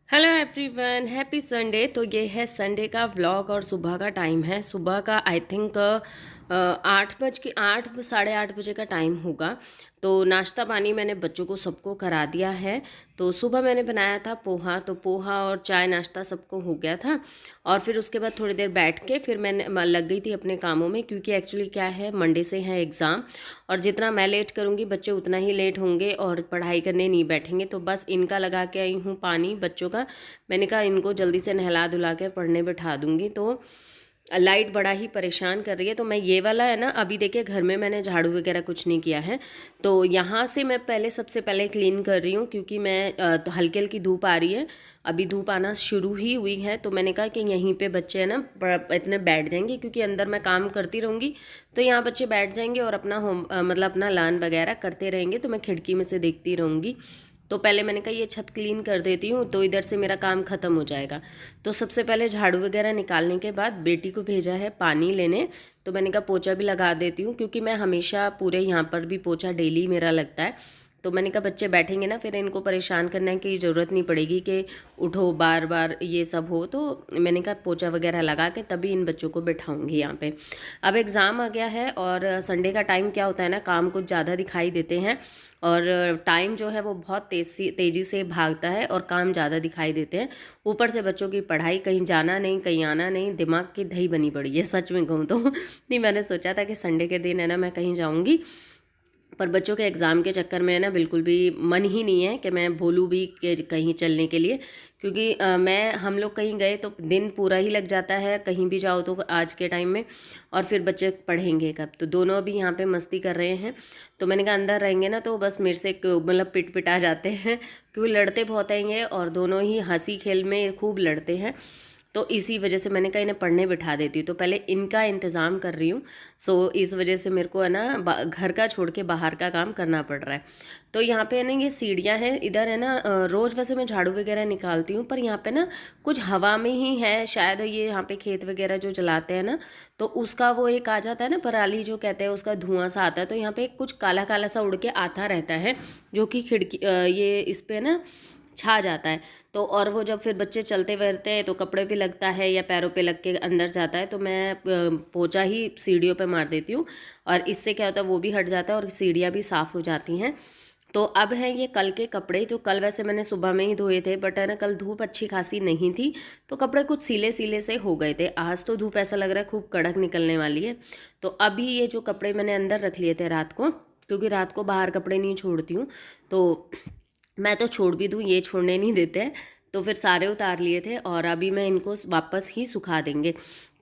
Hello everyone, happy Sunday. तो ये है संडे का व्लॉग और सुबह का टाइम है। सुबह का आई थिंक 8 साढ़े 8 बजे का टाइम होगा। तो नाश्ता पानी मैंने बच्चों को सबको करा दिया है। तो सुबह मैंने बनाया था पोहा, तो पोहा और चाय नाश्ता सबको हो गया था। और फिर उसके बाद थोड़ी देर बैठ के फिर मैंने लग गई थी अपने कामों में, क्योंकि एक्चुअली क्या है, मंडे से है एग्ज़ाम। और जितना मैं लेट करूँगी बच्चे उतना ही लेट होंगे और पढ़ाई करने नहीं बैठेंगे। तो बस इनका लगा के आई हूँ पानी बच्चों का। मैंने कहा इनको जल्दी से नहला धुला के पढ़ने बिठा दूँगी। तो लाइट बड़ा ही परेशान कर रही है। तो मैं ये वाला है ना, अभी देखिए घर में मैंने झाड़ू वगैरह कुछ नहीं किया है। तो यहाँ से मैं सबसे पहले क्लीन कर रही हूँ, क्योंकि मैं तो हल्की हल्की धूप आ रही है, अभी धूप आना शुरू ही हुई है। तो मैंने कहा कि यहीं पे बच्चे हैं ना इतने बैठ जाएंगे, क्योंकि अंदर मैं काम करती रहूँगी तो यहाँ बच्चे बैठ जाएंगे और अपना मतलब अपना लान वगैरह करते रहेंगे। तो मैं खिड़की में से देखती रहूँगी। तो पहले मैंने कहा ये छत क्लीन कर देती हूँ, तो इधर से मेरा काम ख़त्म हो जाएगा। तो सबसे पहले झाड़ू वगैरह निकालने के बाद बेटी को भेजा है पानी लेने। तो मैंने कहा पोछा भी लगा देती हूँ, क्योंकि मैं हमेशा पूरे यहाँ पर भी पोछा डेली मेरा लगता है। तो मैंने कहा बच्चे बैठेंगे ना, फिर इनको परेशान करने की ज़रूरत नहीं पड़ेगी कि उठो बार बार ये सब हो। तो मैंने कहा पोछा वगैरह लगा के तभी इन बच्चों को बिठाऊंगी यहाँ पे। अब एग्ज़ाम आ गया है और संडे का टाइम क्या होता है ना, काम कुछ ज़्यादा दिखाई देते हैं और टाइम जो है वो बहुत तेज़ी से भागता है और काम ज़्यादा दिखाई देते हैं। ऊपर से बच्चों की पढ़ाई, कहीं जाना नहीं कहीं आना नहीं, दिमाग की दही बनी पड़ी है सच में कहूँ तो। नहीं, मैंने सोचा था कि संडे के दिन है ना मैं कहीं जाऊँगी, पर बच्चों के एग्ज़ाम के चक्कर में है ना बिल्कुल भी मन ही नहीं है कि मैं बोलूँ भी कि कहीं चलने के लिए। क्योंकि हम लोग कहीं गए तो दिन पूरा ही लग जाता है, कहीं भी जाओ तो आज के टाइम में। और फिर बच्चे पढ़ेंगे कब? तो दोनों अभी यहाँ पे मस्ती कर रहे हैं। तो मैंने कहा अंदर रहेंगे ना तो बस मेरे से मतलब पिट पिटा जाते हैं, क्योंकि लड़ते बहुत हैं ये, और दोनों ही हंसी खेल में खूब लड़ते हैं। तो इसी वजह से मैंने कहा इन्हें पढ़ने बिठा देती हूँ, तो पहले इनका इंतज़ाम कर रही हूँ। सो इस वजह से मेरे को है ना घर का छोड़ के बाहर का काम करना पड़ रहा है। तो यहाँ पे है ना ये सीढ़ियाँ हैं, इधर है ना रोज़ वैसे मैं झाड़ू वगैरह निकालती हूँ, पर यहाँ पे ना कुछ हवा में ही है शायद, ये यहाँ पे खेत वगैरह जो जलाते हैं ना, तो उसका वो एक आ जाता है ना पराली जो कहते हैं, उसका धुआं सा आता है। तो यहाँ पे कुछ काला काला सा उड़ के आता रहता है, जो कि खिड़की ये इस पे ना छा जाता है। तो और वो जब फिर बच्चे चलते फिरते हैं तो कपड़े पे लगता है या पैरों पे लग के अंदर जाता है। तो मैं पोंछा ही सीढ़ियों पे मार देती हूँ, और इससे क्या होता है वो भी हट जाता है और सीढ़ियाँ भी साफ़ हो जाती हैं। तो अब हैं ये कल के कपड़े, जो कल वैसे मैंने सुबह में ही धोए थे, बट है ना कल धूप अच्छी खासी नहीं थी, तो कपड़े कुछ सीले सीले से हो गए थे। आज तो धूप ऐसा लग रहा है खूब कड़क निकलने वाली है। तो अभी ये जो कपड़े मैंने अंदर रख लिए थे रात को, क्योंकि रात को बाहर कपड़े नहीं छोड़ती हूँ, तो मैं तो छोड़ भी दूँ ये छोड़ने नहीं देते हैं। तो फिर सारे उतार लिए थे और अभी मैं इनको वापस ही सुखा देंगे,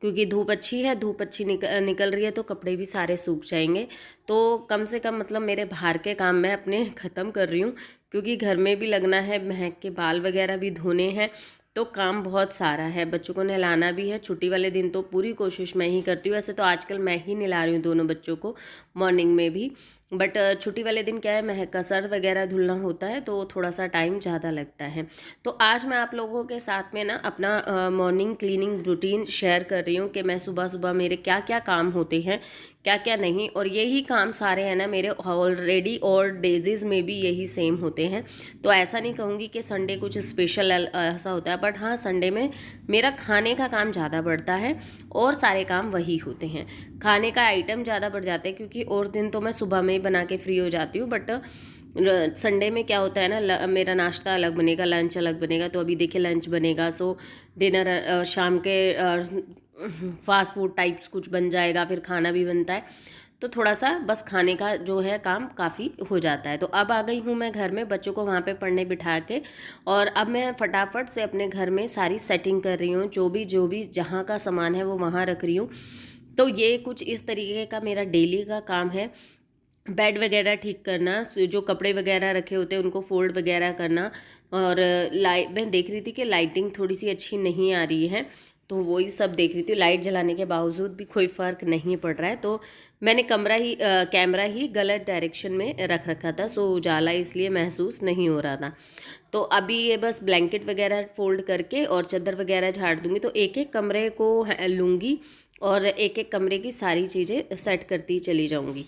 क्योंकि धूप अच्छी है, धूप अच्छी निकल रही है, तो कपड़े भी सारे सूख जाएंगे। तो कम से कम मतलब मेरे बाहर के काम मैं अपने ख़त्म कर रही हूँ, क्योंकि घर में भी लगना है, महक के बाल वगैरह भी धोने हैं। तो काम बहुत सारा है, बच्चों को नहलाना भी है। छुट्टी वाले दिन तो पूरी कोशिश मैं ही करती हूँ, वैसे तो आजकल मैं ही नहला रही हूँ दोनों बच्चों को, मॉर्निंग में भी। बट छुट्टी वाले दिन क्या है, महक का सर वगैरह धुलना होता है, तो थोड़ा सा टाइम ज़्यादा लगता है। तो आज मैं आप लोगों के साथ में ना अपना मॉर्निंग क्लीनिंग रूटीन शेयर कर रही हूँ कि मैं सुबह सुबह मेरे क्या क्या काम होते हैं, क्या क्या नहीं। और यही काम सारे हैं ना मेरे ऑलरेडी, और डेजीज़ में भी यही सेम होते हैं। तो ऐसा नहीं कहूँगी कि संडे कुछ स्पेशल ऐसा होता है, बट हाँ संडे में मेरा खाने का काम ज़्यादा बढ़ता है और सारे काम वही होते हैं। खाने का आइटम ज़्यादा बढ़ जाते हैं, क्योंकि और दिन तो मैं सुबह में ही बना के फ्री हो जाती हूँ, बट संडे में क्या होता है ना, मेरा नाश्ता अलग बनेगा, लंच अलग बनेगा। तो अभी देखिए लंच बनेगा, सो डिनर शाम के फास्ट फूड टाइप्स कुछ बन जाएगा, फिर खाना भी बनता है। तो थोड़ा सा बस खाने का जो है काम काफ़ी हो जाता है। तो अब आ गई हूँ मैं घर में बच्चों को वहाँ पे पढ़ने बिठा के, और अब मैं फटाफट से अपने घर में सारी सेटिंग कर रही हूँ, जो भी जहाँ का सामान है वो वहाँ रख रही हूँ। तो ये कुछ इस तरीके का मेरा डेली का काम है। बेड वगैरह ठीक करना, जो कपड़े वगैरह रखे होते हैं उनको फोल्ड वगैरह करना। और मैं देख रही थी कि लाइटिंग थोड़ी सी अच्छी नहीं आ रही है, तो वही सब देख रही थी। लाइट जलाने के बावजूद भी कोई फ़र्क नहीं पड़ रहा है, तो मैंने कैमरा ही गलत डायरेक्शन में रख रखा था, सो उजाला इसलिए महसूस नहीं हो रहा था। तो अभी ये बस ब्लैंकेट वगैरह फोल्ड करके और चादर वगैरह झाड़ दूँगी। तो एक एक कमरे को लूँगी और एक एक कमरे की सारी चीज़ें सेट करती चली जाऊँगी।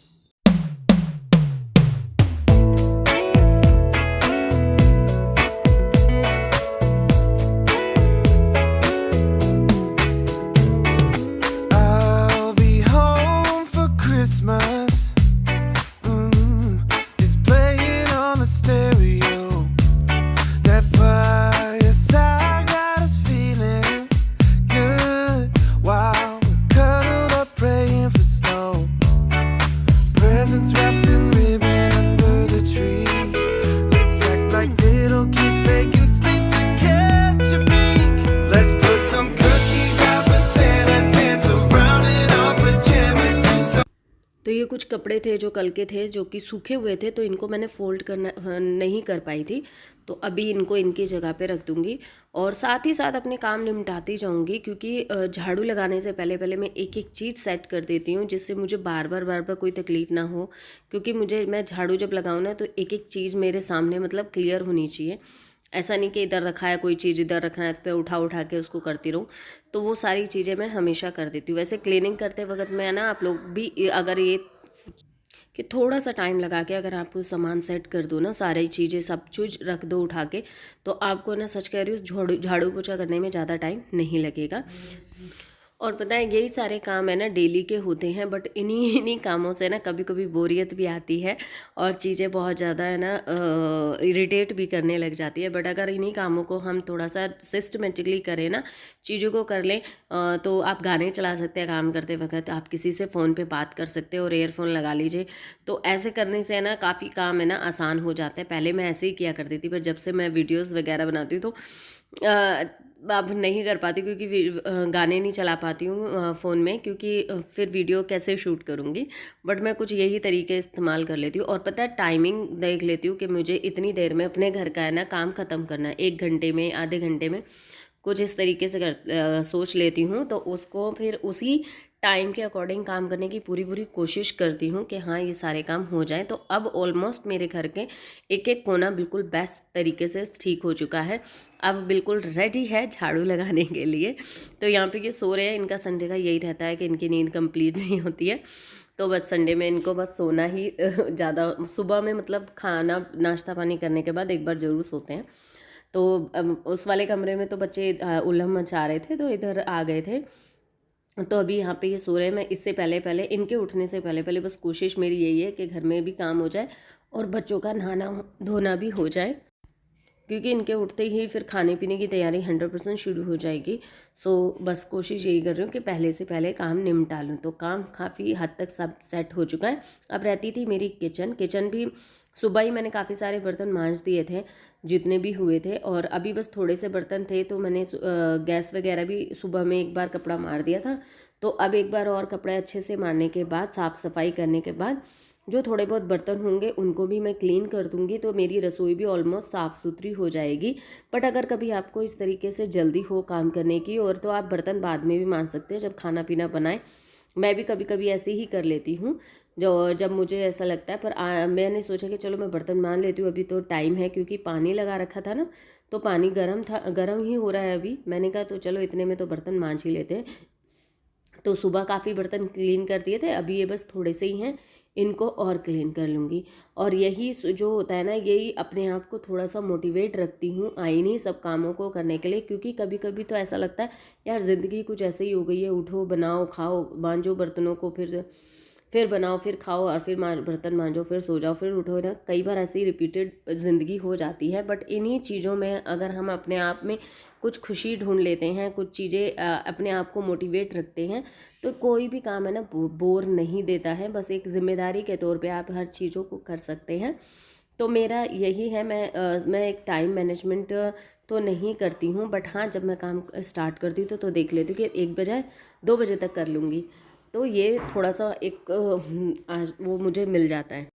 कपड़े थे जो कल के थे, जो कि सूखे हुए थे, तो इनको मैंने फ़ोल्ड करना नहीं कर पाई थी, तो अभी इनको इनकी जगह पे रख दूँगी और साथ ही साथ अपने काम निपटाती जाऊँगी, क्योंकि झाड़ू लगाने से पहले पहले मैं एक एक चीज़ सेट कर देती हूँ, जिससे मुझे बार बार कोई तकलीफ़ ना हो। क्योंकि मैं झाड़ू जब लगाऊँ ना, तो एक एक चीज़ मेरे सामने मतलब क्लियर होनी चाहिए। ऐसा नहीं कि इधर रखा है कोई चीज़, इधर रखना है पे उठा के उसको करती रहूँ, तो वो सारी चीज़ें मैं हमेशा कर देती हूँ। वैसे क्लीनिंग करते वक्त मैं ना, आप लोग भी अगर ये कि थोड़ा सा टाइम लगा के अगर आपको सामान सेट कर दो ना, सारी चीज़ें सब कुछ रख दो उठा के, तो आपको ना, सच कह रही हूँ, झाड़ू पोछा करने में ज़्यादा टाइम नहीं लगेगा। और पता है, यही सारे काम है ना डेली के होते हैं, बट इन्हीं कामों से ना कभी कभी बोरियत भी आती है और चीज़ें बहुत ज़्यादा है ना इरिटेट भी करने लग जाती है। बट अगर इन्हीं कामों को हम थोड़ा सा सिस्टमेटिकली करें ना, चीज़ों को कर लें, तो आप गाने चला सकते हैं काम करते वक्त, आप किसी से फ़ोन पे बात कर सकते हो और ईयरफोन लगा लीजिए। तो ऐसे करने से है ना काफ़ी काम है ना आसान हो जाता है। पहले मैं ऐसे ही किया करती थी, पर जब से मैं वीडियोज़ वगैरह बनाती हूँ, तो अब नहीं कर पाती, क्योंकि गाने नहीं चला पाती हूँ फ़ोन में, क्योंकि फिर वीडियो कैसे शूट करूँगी। बट मैं कुछ यही तरीके इस्तेमाल कर लेती हूँ। और पता है, टाइमिंग देख लेती हूँ कि मुझे इतनी देर में अपने घर का है ना काम ख़त्म करना है, 1 घंटे में, आधे घंटे में, कुछ इस तरीके से सोच लेती हूँ। तो उसको फिर उसी टाइम के अकॉर्डिंग काम करने की पूरी कोशिश करती हूँ कि हाँ, ये सारे काम हो जाएं। तो अब ऑलमोस्ट मेरे घर के एक एक कोना बिल्कुल बेस्ट तरीके से ठीक हो चुका है। अब बिल्कुल रेडी है झाड़ू लगाने के लिए। तो यहाँ पे ये सो रहे हैं, इनका संडे का यही रहता है कि इनकी नींद कंप्लीट नहीं होती है, तो बस संडे में इनको बस सोना ही ज़्यादा, सुबह में मतलब खाना नाश्ता पानी करने के बाद एक बार ज़रूर सोते हैं। तो उस वाले कमरे में तो बच्चे उल्लम मचा रहे थे, तो इधर आ गए थे। तो अभी यहाँ पे ये सो रहे हैं। मैं इससे पहले इनके उठने से पहले बस कोशिश मेरी यही है कि घर में भी काम हो जाए और बच्चों का नहाना धोना भी हो जाए, क्योंकि इनके उठते ही फिर खाने पीने की तैयारी 100% शुरू हो जाएगी। सो बस कोशिश यही कर रही हूँ कि पहले से पहले काम निपटा लूँ। तो काम काफ़ी हद तक सब सेट हो चुका है। अब रहती थी मेरी किचन भी सुबह ही मैंने काफ़ी सारे बर्तन मांज दिए थे, जितने भी हुए थे, और अभी बस थोड़े से बर्तन थे, तो मैंने गैस वगैरह भी सुबह में एक बार कपड़ा मार दिया था। तो अब एक बार और कपड़े अच्छे से मारने के बाद, साफ़ सफाई करने के बाद, जो थोड़े बहुत बर्तन होंगे उनको भी मैं क्लीन कर दूंगी, तो मेरी रसोई भी ऑलमोस्ट साफ़ सुथरी हो जाएगी। बट अगर कभी आपको इस तरीके से जल्दी हो काम करने की, और तो आप बर्तन बाद में भी मांज सकते हैं जब खाना पीना बनाए। मैं भी कभी कभी ऐसे ही कर लेती हूँ जब मुझे ऐसा लगता है। पर मैंने सोचा कि चलो मैं बर्तन मान लेती हूँ, अभी तो टाइम है, क्योंकि पानी लगा रखा था ना, तो पानी गर्म ही हो रहा है अभी। मैंने कहा तो चलो इतने में तो बर्तन मांज ही लेते हैं। तो सुबह काफ़ी बर्तन क्लीन कर दिए थे, अभी ये बस थोड़े से ही हैं, इनको और क्लीन कर लूँगी। और यही जो होता है ना, यही अपने आप को थोड़ा सा मोटिवेट रखती हूँ इन्हीं सब कामों को करने के लिए, क्योंकि कभी कभी तो ऐसा लगता है यार ज़िंदगी कुछ ऐसे ही हो गई है, उठो बनाओ खाओ, मांजो बर्तनों को, फिर बनाओ, फिर खाओ, और फिर बर्तन मांजो, फिर सो जाओ, फिर उठो ना। कई बार ऐसी रिपीटेड ज़िंदगी हो जाती है। बट इन्हीं चीज़ों में अगर हम अपने आप में कुछ खुशी ढूंढ लेते हैं, कुछ चीज़ें अपने आप को मोटिवेट रखते हैं, तो कोई भी काम है ना बोर नहीं देता है। बस एक जिम्मेदारी के तौर पे आप हर चीज़ों को कर सकते हैं। तो मेरा यही है, मैं एक टाइम मैनेजमेंट तो नहीं करती हूँ, बट हाँ, जब मैं काम स्टार्ट करती हूँ तो देख लेती हूँ कि 1 बजाय 2 बजे तक कर लूँगी। तो ये थोड़ा सा एक वो मुझे मिल जाता है।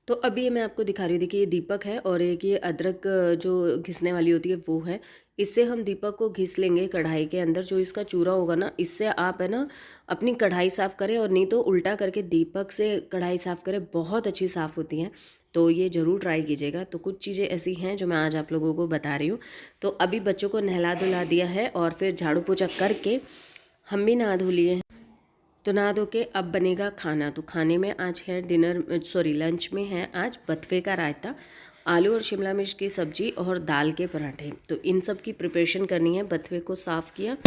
तो अभी ये मैं आपको दिखा रही हूँ, देखिए ये दीपक है, और एक ये अदरक जो घिसने वाली होती है वो है। इससे हम दीपक को घिस लेंगे कढ़ाई के अंदर। जो इसका चूरा होगा ना, इससे आप है ना अपनी कढ़ाई साफ़ करें, और नहीं तो उल्टा करके दीपक से कढ़ाई साफ़ करें, बहुत अच्छी साफ़ होती हैं। तो ये ज़रूर ट्राई कीजिएगा। तो कुछ चीज़ें ऐसी हैं जो मैं आज आप लोगों को बता रही हूँ। तो अभी बच्चों को नहला धुला दिया है, और फिर झाड़ू पोछा करके हम भी नहा धो लिए हैं। तो नहा धो के अब बनेगा खाना। तो खाने में आज है लंच में है आज बथुए का रायता, आलू और शिमला मिर्च की सब्जी और दाल के पराठे। तो इन सब की प्रिपरेशन करनी है। बथुए को साफ़ किया,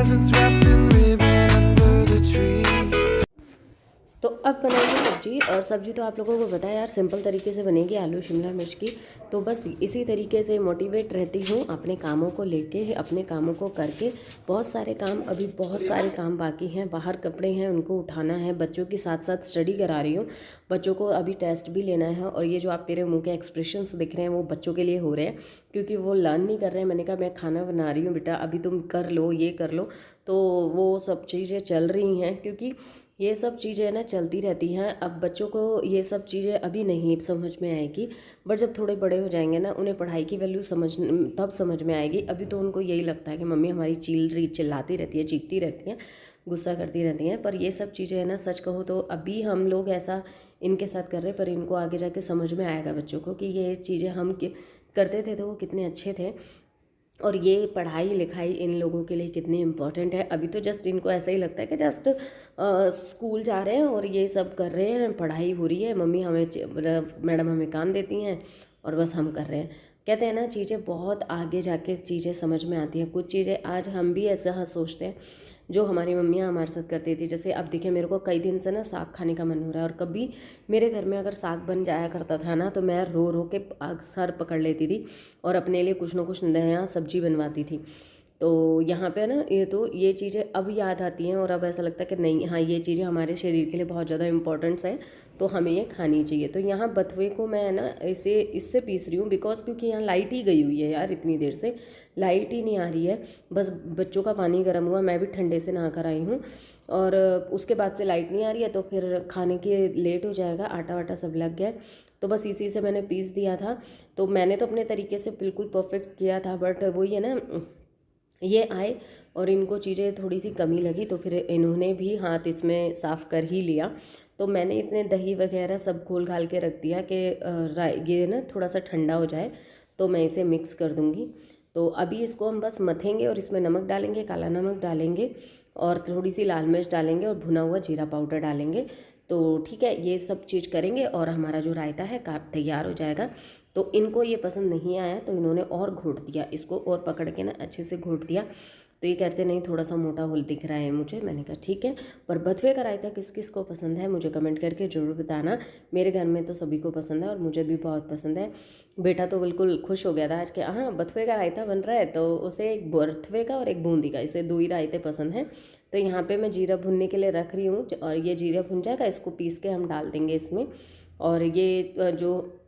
presents और सब्ज़ी तो आप लोगों को पता है यार सिंपल तरीके से बनेगी, आलू शिमला मिर्च की। तो बस इसी तरीके से मोटिवेट रहती हूँ अपने कामों को लेके, अपने कामों को करके। बहुत सारे काम, अभी बहुत सारे काम बाकी हैं, बाहर कपड़े हैं उनको उठाना है, बच्चों के साथ साथ स्टडी करा रही हूँ, बच्चों को अभी टेस्ट भी लेना है। और ये जो आप मेरे मुँह के एक्सप्रेशंस दिख रहे हैं वो बच्चों के लिए हो रहे हैं, क्योंकि वो लर्न नहीं कर रहे हैं। मैंने कहा मैं खाना बना रही हूँ बेटा, अभी तुम कर लो, ये कर लो। तो वो सब चीज़ें चल रही हैं, क्योंकि ये सब चीज़ें ना चलती रहती हैं। अब बच्चों को ये सब चीज़ें अभी नहीं समझ में आएगी, बट जब थोड़े बड़े हो जाएंगे ना, उन्हें पढ़ाई की वैल्यू तब समझ में आएगी। अभी तो उनको यही लगता है कि मम्मी हमारी चिल्लाती रहती है, चीखती रहती हैं, गुस्सा करती रहती हैं। पर ये सब चीज़ें है ना, सच कहो तो अभी हम लोग ऐसा इनके साथ कर रहे हैं, पर इनको आगे जाके समझ में आएगा बच्चों को कि ये चीज़ें हम करते थे तो वो कितने अच्छे थे, और ये पढ़ाई लिखाई इन लोगों के लिए कितनी इम्पोर्टेंट है। अभी तो जस्ट इनको ऐसा ही लगता है कि जस्ट स्कूल जा रहे हैं और ये सब कर रहे हैं, पढ़ाई हो रही है, मम्मी हमें मैडम हमें काम देती हैं और बस हम कर रहे हैं। कहते हैं ना, चीज़ें बहुत आगे जाके चीज़ें समझ में आती हैं। कुछ चीज़ें आज हम भी ऐसा सोचते हैं जो हमारी मम्मियाँ हमारे साथ करती थी। जैसे अब देखिए, मेरे को कई दिन से ना साग खाने का मन हो रहा है, और कभी मेरे घर में अगर साग बन जाया करता था ना, तो मैं रो रो के सर पकड़ लेती थी और अपने लिए कुछ ना कुछ नया सब्जी बनवाती थी। तो यहाँ पे ना ये चीज़ें अब याद आती हैं, और अब ऐसा लगता है कि नहीं, हाँ ये चीज़ें हमारे शरीर के लिए बहुत ज़्यादा इम्पोर्टेंट्स हैं, तो हमें ये खानी चाहिए। तो यहाँ बथुए को मैं ना इससे पीस रही हूँ, बिकॉज क्योंकि यहाँ लाइट ही गई हुई है यार, इतनी देर से लाइट ही नहीं आ रही है। बस बच्चों का पानी गर्म हुआ, मैं भी ठंडे से नहा कर आई हूँ, और उसके बाद से लाइट नहीं आ रही है, तो फिर खाने के लेट हो जाएगा। आटा वाटा सब लग गया, तो बस इसी से मैंने पीस दिया था। तो मैंने तो अपने तरीके से बिल्कुल परफेक्ट किया था, बट वही है ना, ये आए और इनको चीज़ें थोड़ी सी कमी लगी, तो फिर इन्होंने भी हाथ इसमें साफ़ कर ही लिया। तो मैंने इतने दही वगैरह सब घोल घाल के रख दिया कि ये ना थोड़ा सा ठंडा हो जाए तो मैं इसे मिक्स कर दूँगी। तो अभी इसको हम बस मथेंगे और इसमें नमक डालेंगे, काला नमक डालेंगे, और थोड़ी सी लाल मिर्च डालेंगे, और भुना हुआ जीरा पाउडर डालेंगे। तो ठीक है, ये सब चीज़ करेंगे और हमारा जो रायता है काफ़ी तैयार हो जाएगा। तो इनको ये पसंद नहीं आया, तो इन्होंने और घोट दिया इसको, और पकड़ के ना अच्छे से घोट दिया। तो ये कहते नहीं थोड़ा सा मोटा होल दिख रहा है मुझे। मैंने कहा ठीक है। पर बथुए का रायता किस किस को पसंद है मुझे कमेंट करके ज़रूर बताना। मेरे घर में तो सभी को पसंद है और मुझे भी बहुत पसंद है। बेटा तो बिल्कुल खुश हो गया था आज के, हाँ बथुए का रायता बन रहा है, तो उसे एक बथुए का और एक बूंदी का, इसे 2 ही रायते पसंद हैं। तो यहाँ पर मैं जीरा भुनने के लिए रख रही हूँ, और ये जीरा भुन जाएगा, इसको पीस के हम डाल देंगे इसमें। और ये जो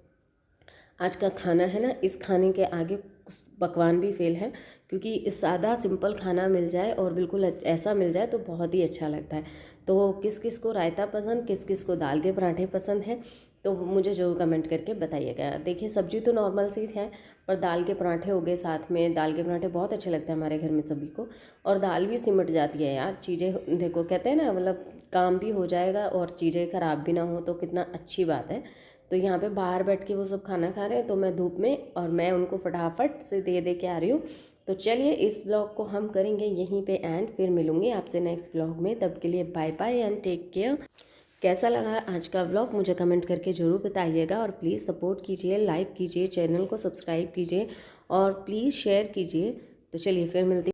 आज का खाना है ना, इस खाने के आगे पकवान भी फेल है, क्योंकि सादा सिंपल खाना मिल जाए और बिल्कुल ऐसा मिल जाए तो बहुत ही अच्छा लगता है। तो किस किस को रायता पसंद, किस किस को दाल के पराठे पसंद हैं, तो मुझे ज़रूर कमेंट करके बताइएगा। देखिए सब्जी तो नॉर्मल सी है, पर दाल के पराठे हो गए साथ में। दाल के पराठे बहुत अच्छे लगते हैं हमारे घर में सभी को, और दाल भी सिमट जाती है यार। चीज़ें देखो, कहते हैं ना, मतलब काम भी हो जाएगा और चीज़ें ख़राब भी ना हो, तो कितना अच्छी बात है। तो यहाँ पे बाहर बैठ के वो सब खाना खा रहे हैं, तो मैं धूप में, और मैं उनको फटाफट से दे के आ रही हूँ। तो चलिए इस व्लॉग को हम करेंगे यहीं पे एंड, फिर मिलूंगी आपसे नेक्स्ट व्लॉग में। तब के लिए bye bye and take care. कैसा लगा आज का व्लॉग मुझे कमेंट करके ज़रूर बताइएगा, और प्लीज़ सपोर्ट कीजिए, लाइक कीजिए, चैनल को सब्सक्राइब कीजिए, और प्लीज़ शेयर कीजिए। तो चलिए फिर मिलते